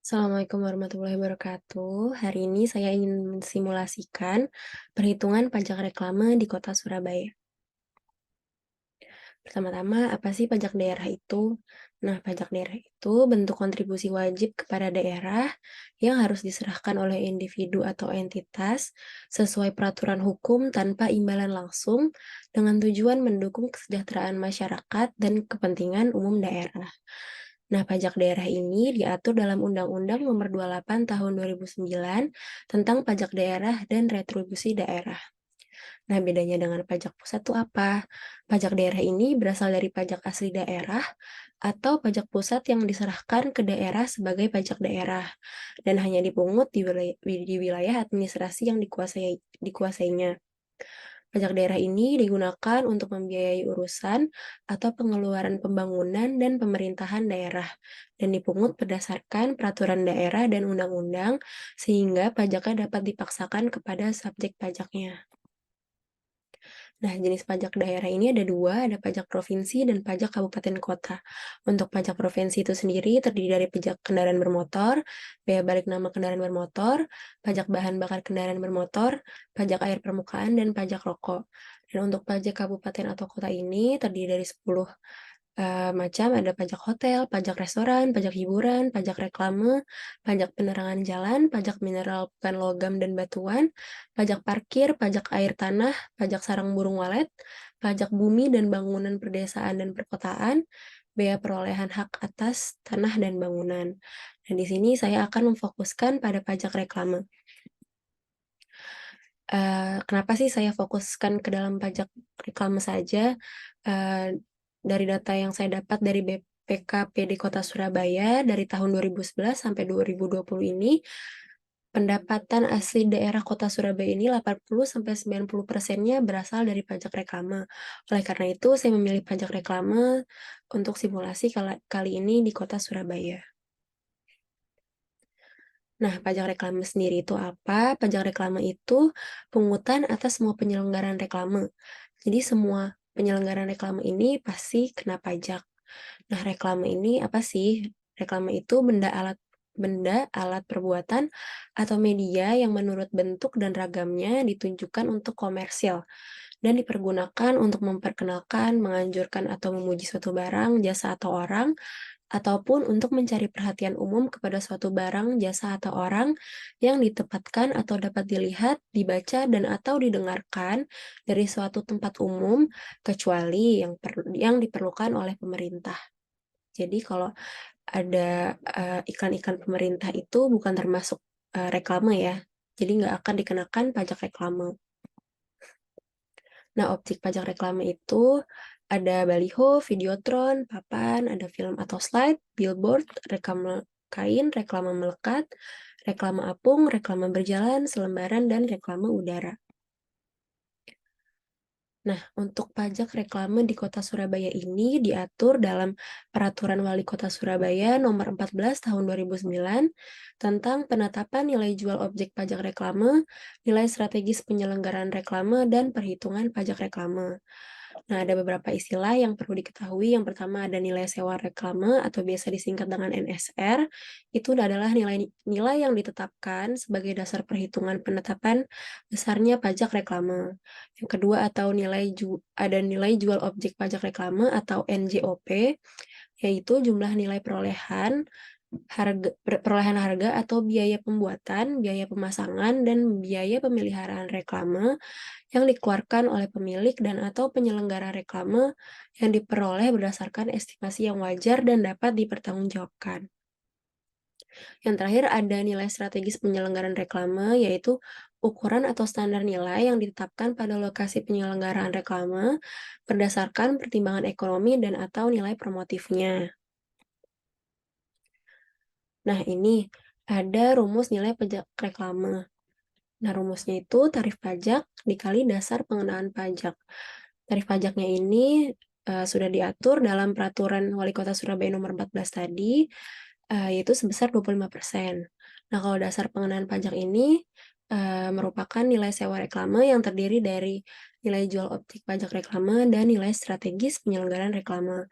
Assalamualaikum warahmatullahi wabarakatuh. Hari ini saya ingin mensimulasikan perhitungan pajak reklame di Kota Surabaya. Pertama-tama, apa sih pajak daerah itu? Nah, pajak daerah itu bentuk kontribusi wajib kepada daerah yang harus diserahkan oleh individu atau entitas sesuai peraturan hukum tanpa imbalan langsung dengan tujuan mendukung kesejahteraan masyarakat dan kepentingan umum daerah. Nah, pajak daerah ini diatur dalam Undang-Undang Nomor 28 Tahun 2009 tentang pajak daerah dan retribusi daerah. Nah, bedanya dengan pajak pusat itu apa? Pajak daerah ini berasal dari pajak asli daerah atau pajak pusat yang diserahkan ke daerah sebagai pajak daerah dan hanya dipungut di wilayah administrasi yang dikuasainya. Pajak daerah ini digunakan untuk membiayai urusan atau pengeluaran pembangunan dan pemerintahan daerah, dan dipungut berdasarkan peraturan daerah dan undang-undang, sehingga pajaknya dapat dipaksakan kepada subjek pajaknya. Nah, jenis pajak daerah ini ada dua, ada pajak provinsi dan pajak kabupaten kota. Untuk pajak provinsi itu sendiri terdiri dari pajak kendaraan bermotor, bea balik nama kendaraan bermotor, pajak bahan bakar kendaraan bermotor, pajak air permukaan, dan pajak rokok. Dan untuk pajak kabupaten atau kota ini terdiri dari 10 macam, ada pajak hotel, pajak restoran, pajak hiburan, pajak reklame, pajak penerangan jalan, pajak mineral bukan logam dan batuan, pajak parkir, pajak air tanah, pajak sarang burung walet, pajak bumi dan bangunan perdesaan dan perkotaan, bea perolehan hak atas tanah dan bangunan. Dan di sini saya akan memfokuskan pada pajak reklame. Kenapa sih saya fokuskan ke dalam pajak reklame saja? Dari data yang saya dapat dari BPKPD Kota Surabaya dari tahun 2011 sampai 2020 ini, pendapatan asli daerah Kota Surabaya ini 80-90%-nya berasal dari pajak reklame. Oleh karena itu, saya memilih pajak reklame untuk simulasi kali ini di Kota Surabaya. Nah, pajak reklame sendiri itu apa? Pajak reklame itu pungutan atas semua penyelenggaraan reklame. Jadi semua penyelenggaraan reklame ini pasti kena pajak. Nah, reklame ini apa sih? Reklame itu benda alat perbuatan atau media yang menurut bentuk dan ragamnya ditunjukkan untuk komersil dan dipergunakan untuk memperkenalkan, menganjurkan atau memuji suatu barang, jasa atau orang ataupun untuk mencari perhatian umum kepada suatu barang, jasa, atau orang yang ditempatkan atau dapat dilihat, dibaca, dan atau didengarkan dari suatu tempat umum, kecuali yang diperlukan oleh pemerintah. Jadi kalau ada iklan-iklan pemerintah itu bukan termasuk reklame ya, jadi nggak akan dikenakan pajak reklame. Nah, objek pajak reklame itu ada baliho, videotron, papan, ada film atau slide, billboard, reklame kain, reklame melekat, reklame apung, reklame berjalan, selembaran, dan reklame udara. Nah, untuk pajak reklame di Kota Surabaya ini diatur dalam Peraturan Wali Kota Surabaya Nomor 14 Tahun 2009 tentang penetapan nilai jual objek pajak reklame, nilai strategis penyelenggaraan reklame, dan perhitungan pajak reklame. Nah, ada beberapa istilah yang perlu diketahui. Yang pertama ada nilai sewa reklame atau biasa disingkat dengan NSR. Itu adalah nilai yang ditetapkan sebagai dasar perhitungan penetapan besarnya pajak reklame. Yang kedua ada nilai jual objek pajak reklame atau NJOP, yaitu jumlah nilai perolehan harga atau biaya pembuatan, biaya pemasangan, dan biaya pemeliharaan reklame yang dikeluarkan oleh pemilik dan atau penyelenggara reklame yang diperoleh berdasarkan estimasi yang wajar dan dapat dipertanggungjawabkan. Yang terakhir ada nilai strategis penyelenggaraan reklame, yaitu ukuran atau standar nilai yang ditetapkan pada lokasi penyelenggaraan reklame berdasarkan pertimbangan ekonomi dan atau nilai promotifnya. Nah, ini ada rumus nilai pajak reklame. Nah, rumusnya itu tarif pajak dikali dasar pengenaan pajak. Tarif pajaknya ini sudah diatur dalam Peraturan Wali Kota Surabaya Nomor 14 tadi, yaitu sebesar 25%. Nah, kalau dasar pengenaan pajak ini merupakan nilai sewa reklame yang terdiri dari nilai jual objek pajak reklame dan nilai strategis penyelenggaraan reklame.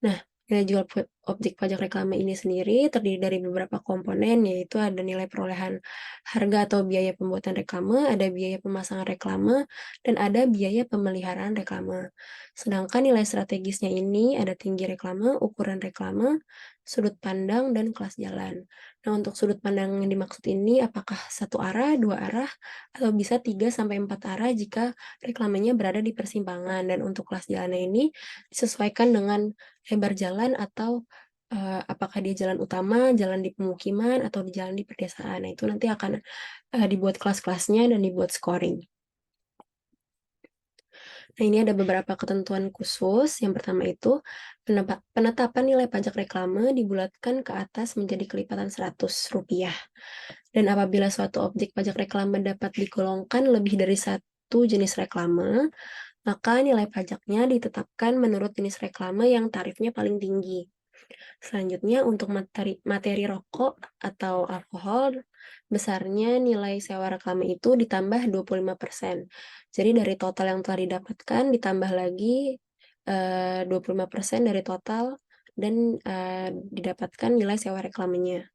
Nah, nilai jual objek pajak reklame ini sendiri terdiri dari beberapa komponen, yaitu ada nilai perolehan harga atau biaya pembuatan reklame, ada biaya pemasangan reklame, dan ada biaya pemeliharaan reklame. Sedangkan nilai strategisnya ini ada tinggi reklame, ukuran reklame, sudut pandang, dan kelas jalan. Nah, untuk sudut pandang yang dimaksud ini apakah satu arah, dua arah, atau bisa 3-4 arah jika reklamenya berada di persimpangan. Dan untuk kelas jalannya ini disesuaikan dengan lebar jalan atau apakah dia jalan utama, jalan di pemukiman, atau di jalan di pedesaan. Nah, itu nanti akan dibuat kelas-kelasnya dan dibuat scoring. Nah, ini ada beberapa ketentuan khusus. Yang pertama itu, penetapan nilai pajak reklame dibulatkan ke atas menjadi kelipatan Rp100. Dan apabila suatu objek pajak reklame dapat digolongkan lebih dari satu jenis reklame, maka nilai pajaknya ditetapkan menurut jenis reklame yang tarifnya paling tinggi. Selanjutnya, untuk materi rokok atau alkohol, besarnya nilai sewa reklame itu ditambah 25%. Jadi dari total yang telah didapatkan ditambah lagi 25% dari total dan didapatkan nilai sewa reklamenya.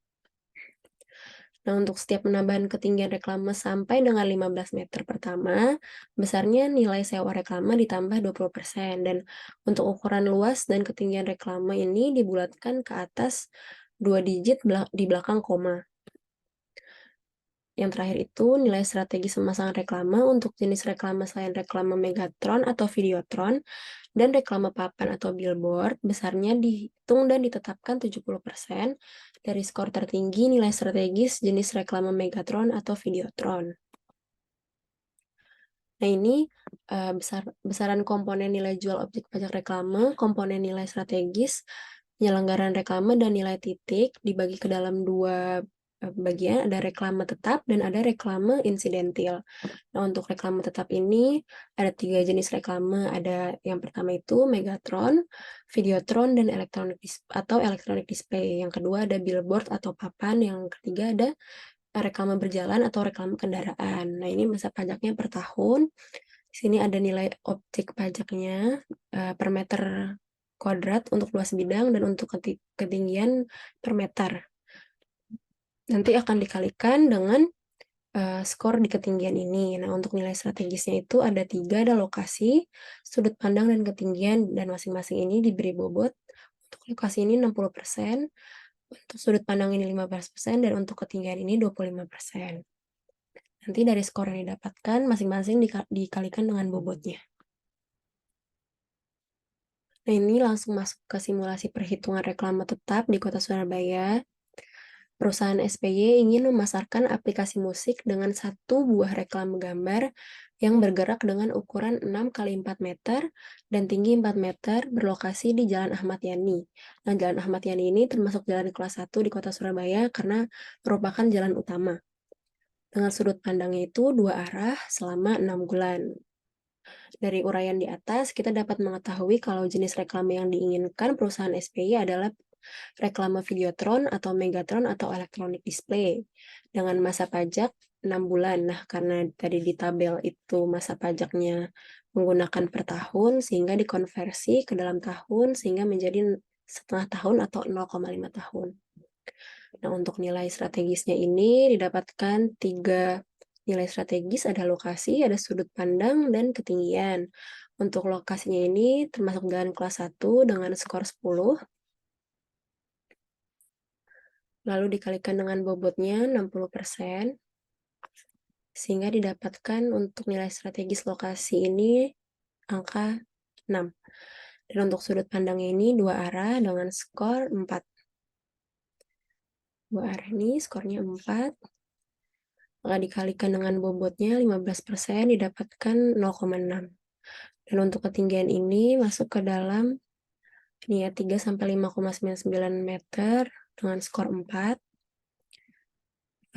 Nah, untuk setiap penambahan ketinggian reklame sampai dengan 15 meter pertama, besarnya nilai sewa reklame ditambah 20%. Dan untuk ukuran luas dan ketinggian reklame ini dibulatkan ke atas 2 digit di belakang koma. Yang terakhir itu nilai strategis pemasangan reklame untuk jenis reklame selain reklame Megatron atau Videotron dan reklame papan atau billboard, besarnya dihitung dan ditetapkan 70% dari skor tertinggi nilai strategis jenis reklame Megatron atau Videotron. Nah, ini besaran komponen nilai jual objek pajak reklame, komponen nilai strategis, penyelenggaraan reklame, dan nilai titik dibagi ke dalam dua bagian, ada reklame tetap dan ada reklame insidentil. Nah, untuk reklame tetap ini ada 3 jenis reklame, ada yang pertama itu Megatron, Videotron, dan electronic display. Yang kedua ada billboard atau papan, yang ketiga ada reklame berjalan atau reklame kendaraan. Nah, ini masa pajaknya per tahun. Di sini ada nilai objek pajaknya per meter kuadrat untuk luas bidang dan untuk ketinggian per meter. Nanti akan dikalikan dengan skor di ketinggian ini. Nah, untuk nilai strategisnya itu ada 3, ada lokasi, sudut pandang, dan ketinggian, dan masing-masing ini diberi bobot. Untuk lokasi ini 60%, untuk sudut pandang ini 15%, dan untuk ketinggian ini 25%. Nanti dari skor yang didapatkan, masing-masing dikalikan dengan bobotnya. Nah, ini langsung masuk ke simulasi perhitungan reklame tetap di Kota Surabaya. Perusahaan SPY ingin memasarkan aplikasi musik dengan 1 buah reklame gambar yang bergerak dengan ukuran 6x4 meter dan tinggi 4 meter berlokasi di Jalan Ahmad Yani. Nah, Jalan Ahmad Yani ini termasuk jalan kelas 1 di Kota Surabaya karena merupakan jalan utama. Dengan sudut pandangnya itu 2 arah selama 6 bulan. Dari uraian di atas, kita dapat mengetahui kalau jenis reklame yang diinginkan perusahaan SPY adalah reklame Videotron atau Megatron atau electronic display dengan masa pajak 6 bulan. Nah, karena tadi di tabel itu masa pajaknya menggunakan per tahun sehingga dikonversi ke dalam tahun sehingga menjadi setengah tahun atau 0,5 tahun. Nah, untuk nilai strategisnya ini didapatkan 3 nilai strategis, ada lokasi, ada sudut pandang, dan ketinggian. Untuk lokasinya ini termasuk jalan kelas 1 dengan skor 10, lalu dikalikan dengan bobotnya 60%, sehingga didapatkan untuk nilai strategis lokasi ini angka 6. Dan untuk sudut pandangnya ini 2 arah dengan skor 4. 2 arah ini skornya 4, maka dikalikan dengan bobotnya 15% didapatkan 0,6. Dan untuk ketinggian ini masuk ke dalam ini ya 3-5,99 meter dengan skor 4.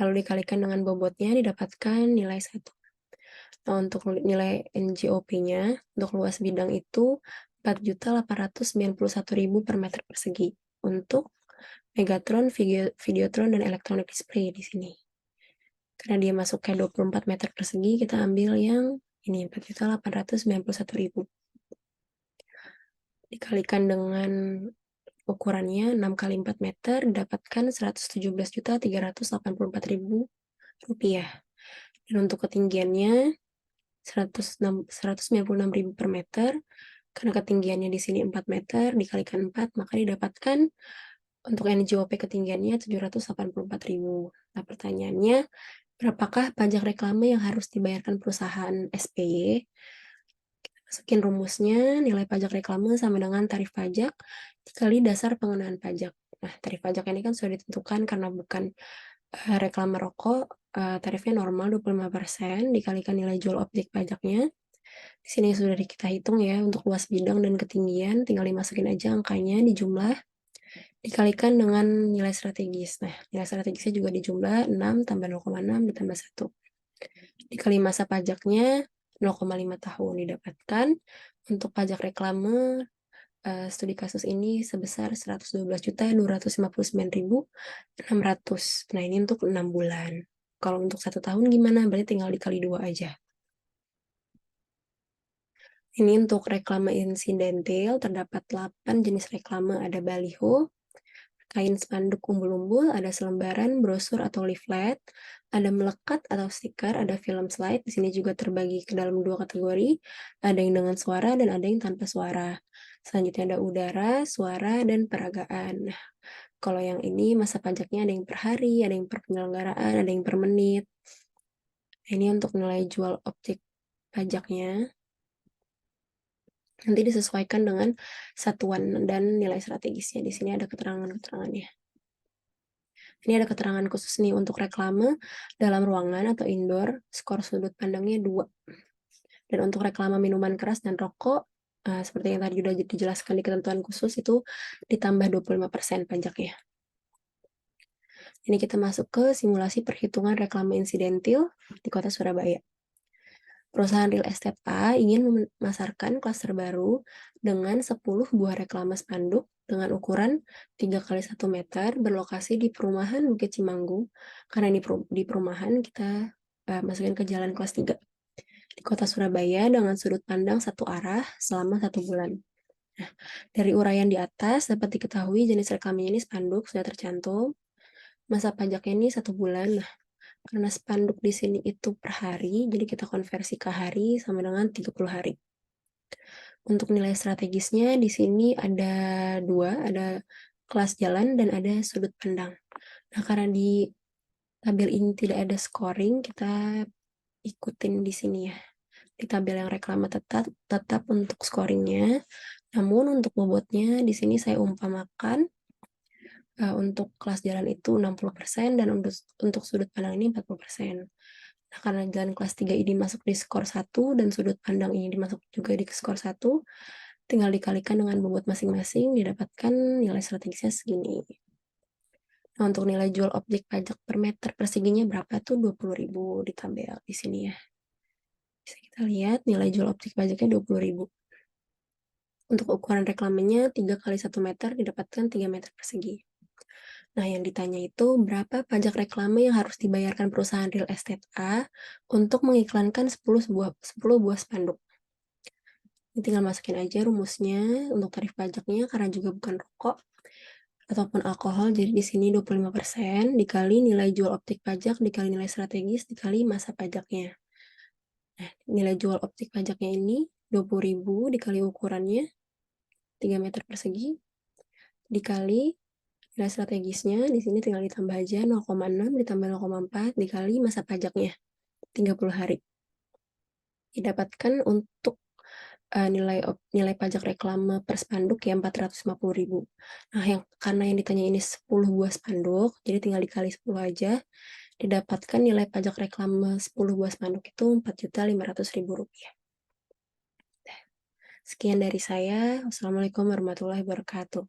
Lalu dikalikan dengan bobotnya didapatkan nilai 1. Nah, untuk nilai NJOP-nya untuk luas bidang itu 4.891.000 per meter persegi untuk Megatron, Videotron, dan electronic display di sini. Karena dia masuknya 24 meter persegi, kita ambil yang ini 4.891.000. Dikalikan dengan ukurannya 6 kali 4 meter, didapatkan Rp117.384.000. Dan untuk ketinggiannya 196.000 per meter, karena ketinggiannya di sini 4 meter, dikalikan 4, maka didapatkan untuk NJOP ketinggiannya 784.000. Nah, pertanyaannya, berapakah pajak reklame yang harus dibayarkan perusahaan SPY? Kita masukin rumusnya, nilai pajak reklame sama dengan tarif pajak dikali dasar pengenaan pajak. Nah, tarif pajak ini kan sudah ditentukan karena bukan reklame rokok, tarifnya normal 25% dikalikan nilai jual objek pajaknya. Di sini sudah kita hitung ya untuk luas bidang dan ketinggian, tinggal dimasukin aja angkanya dijumlah, dikalikan dengan nilai strategis. Nah, nilai strategisnya juga dijumlah 6 tambah 0,6 ditambah 1. Dikali masa pajaknya 0,5 tahun didapatkan untuk pajak reklame studi kasus ini sebesar 112.259.600. Nah, ini untuk 6 bulan. Kalau untuk 1 tahun gimana? Berarti tinggal dikali 2 aja. Ini untuk reklame insidentil, terdapat 8 jenis reklame. Ada baliho, kain spanduk umbul-umbul, ada selembaran, brosur atau leaflet, ada melekat atau stiker, ada film slide. Di sini juga terbagi ke dalam 2 kategori, ada yang dengan suara dan ada yang tanpa suara. Selanjutnya ada udara, suara, dan peragaan. Nah, kalau yang ini masa pajaknya ada yang per hari, ada yang per penyelenggaraan, ada yang per menit. Nah, ini untuk nilai jual objek pajaknya. Nanti disesuaikan dengan satuan dan nilai strategisnya. Di sini ada keterangan-keterangannya. Ini ada keterangan khusus nih untuk reklame dalam ruangan atau indoor, skor sudut pandangnya 2. Dan untuk reklame minuman keras dan rokok, seperti yang tadi sudah dijelaskan di ketentuan khusus, itu ditambah 25% pajaknya. Ini kita masuk ke simulasi perhitungan reklame insidentil di Kota Surabaya. Perusahaan real estate A ingin memasarkan klaster baru dengan 10 buah reklame spanduk dengan ukuran 3 kali 1 meter berlokasi di perumahan Bukit Cimanggu. Karena di perumahan kita masukin ke jalan kelas 3 di Kota Surabaya dengan sudut pandang satu arah selama 1 bulan. Nah, dari uraian di atas dapat diketahui jenis reklamenya ini spanduk sudah tercantum. Masa pajaknya ini 1 bulan. Nah, karena spanduk di sini itu per hari, jadi kita konversi ke hari sama dengan 30 hari. Untuk nilai strategisnya di sini ada 2, ada kelas jalan dan ada sudut pandang. Nah, karena di tabel ini tidak ada scoring, kita ikutin di sini ya. Di tabel yang reklame tetap untuk scoringnya. Namun untuk bobotnya di sini saya umpamakan untuk kelas jalan itu 60% dan untuk sudut pandang ini 40%. Nah, karena jalan kelas 3 ini masuk di skor 1 dan sudut pandang ini dimasuk juga di skor 1, tinggal dikalikan dengan bobot masing-masing, didapatkan nilai strategisnya segini. Nah, untuk nilai jual objek pajak per meter perseginya berapa tuh? 20.000 di tabel di sini ya. Bisa kita lihat nilai jual objek pajaknya 20.000. Untuk ukuran reklamenya 3 kali 1 meter didapatkan 3 meter persegi. Nah, yang ditanya itu berapa pajak reklame yang harus dibayarkan perusahaan real estate A untuk mengiklankan 10 buah spanduk. Ini tinggal masukin aja rumusnya untuk tarif pajaknya karena juga bukan rokok ataupun alkohol, jadi di sini 25% dikali nilai jual objek pajak dikali nilai strategis dikali masa pajaknya. Nah, nilai jual objek pajaknya ini 20.000 dikali ukurannya 3 meter persegi dikali nilai strategisnya di sini tinggal ditambah aja 0,6 ditambah 0,4 dikali masa pajaknya 30 hari. Didapatkan untuk nilai pajak reklame per spanduk ya 450.000. Nah, karena yang ditanya ini 10 buah spanduk, jadi tinggal dikali 10 aja. Didapatkan nilai pajak reklame 10 buah spanduk itu Rp4.500.000. Sekian dari saya. Wassalamualaikum warahmatullahi wabarakatuh.